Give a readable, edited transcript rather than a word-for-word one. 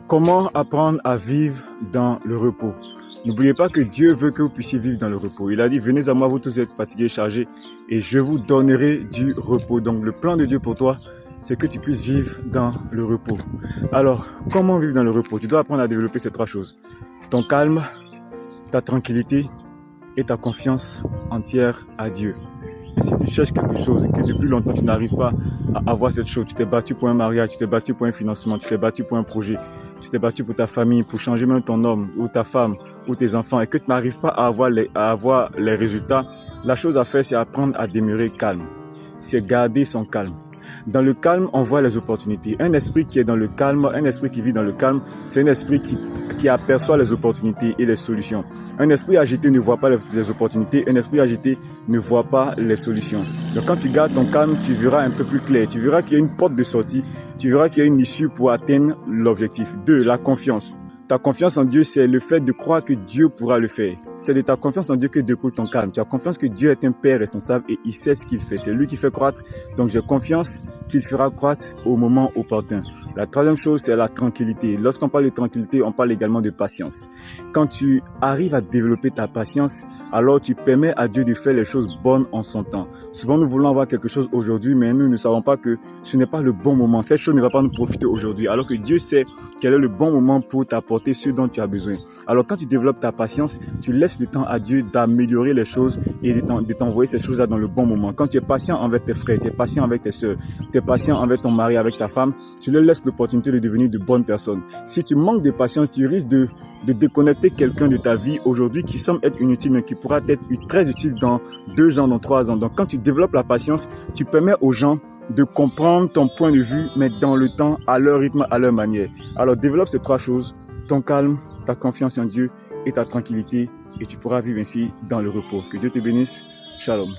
Comment apprendre à vivre dans le repos? N'oubliez pas que Dieu veut que vous puissiez vivre dans le repos. Il a dit, venez à moi, vous tous êtes fatigués, chargés, et je vous donnerai du repos. Donc le plan de Dieu pour toi, c'est que tu puisses vivre dans le repos. Alors, comment vivre dans le repos? Tu dois apprendre à développer ces trois choses. Ton calme, ta tranquillité et ta confiance entière à Dieu. Et si tu cherches quelque chose et que depuis longtemps tu n'arrives pas à avoir cette chose, tu t'es battu pour un mariage, tu t'es battu pour un financement, tu t'es battu pour un projet, tu t'es battu pour ta famille, pour changer même ton homme ou ta femme ou tes enfants et que tu n'arrives pas à avoir les résultats, la chose à faire c'est apprendre à demeurer calme. C'est garder son calme. Dans le calme, on voit les opportunités. Un esprit qui est dans le calme, un esprit qui vit dans le calme, c'est un esprit qui aperçoit les opportunités et les solutions. Un esprit agité ne voit pas les opportunités, un esprit agité ne voit pas les solutions. Donc quand tu gardes ton calme, tu verras un peu plus clair. Tu verras qu'il y a une porte de sortie, tu verras qu'il y a une issue pour atteindre l'objectif. 2. La confiance. Ta confiance en Dieu, c'est le fait de croire que Dieu pourra le faire. C'est de ta confiance en Dieu que découle ton calme. Tu as confiance que Dieu est un Père responsable et il sait ce qu'il fait. C'est lui qui fait croître. Donc j'ai confiance qu'il fera croître au moment opportun. La troisième chose, c'est la tranquillité. Lorsqu'on parle de tranquillité, on parle également de patience. Quand tu arrives à développer ta patience, alors tu permets à Dieu de faire les choses bonnes en son temps. Souvent, nous voulons avoir quelque chose aujourd'hui, mais nous ne savons pas que ce n'est pas le bon moment. Cette chose ne va pas nous profiter aujourd'hui, alors que Dieu sait quel est le bon moment pour t'apporter ce dont tu as besoin. Alors quand tu développes ta patience, tu laisses le temps à Dieu d'améliorer les choses et de t'envoyer ces choses-là dans le bon moment. Quand tu es patient avec tes frères, tu es patient avec tes soeurs, tu es patient avec ton mari, avec ta femme, tu leur laisses l'opportunité de devenir de bonnes personnes. Si tu manques de patience, tu risques de déconnecter quelqu'un de ta vie aujourd'hui qui semble être inutile, mais qui pourra être très utile dans 2 ans, dans 3 ans. Donc quand tu développes la patience, tu permets aux gens de comprendre ton point de vue, mais dans le temps, à leur rythme, à leur manière. Alors développe ces 3 choses, ton calme, ta confiance en Dieu et ta tranquillité, et tu pourras vivre ainsi dans le repos. Que Dieu te bénisse. Shalom.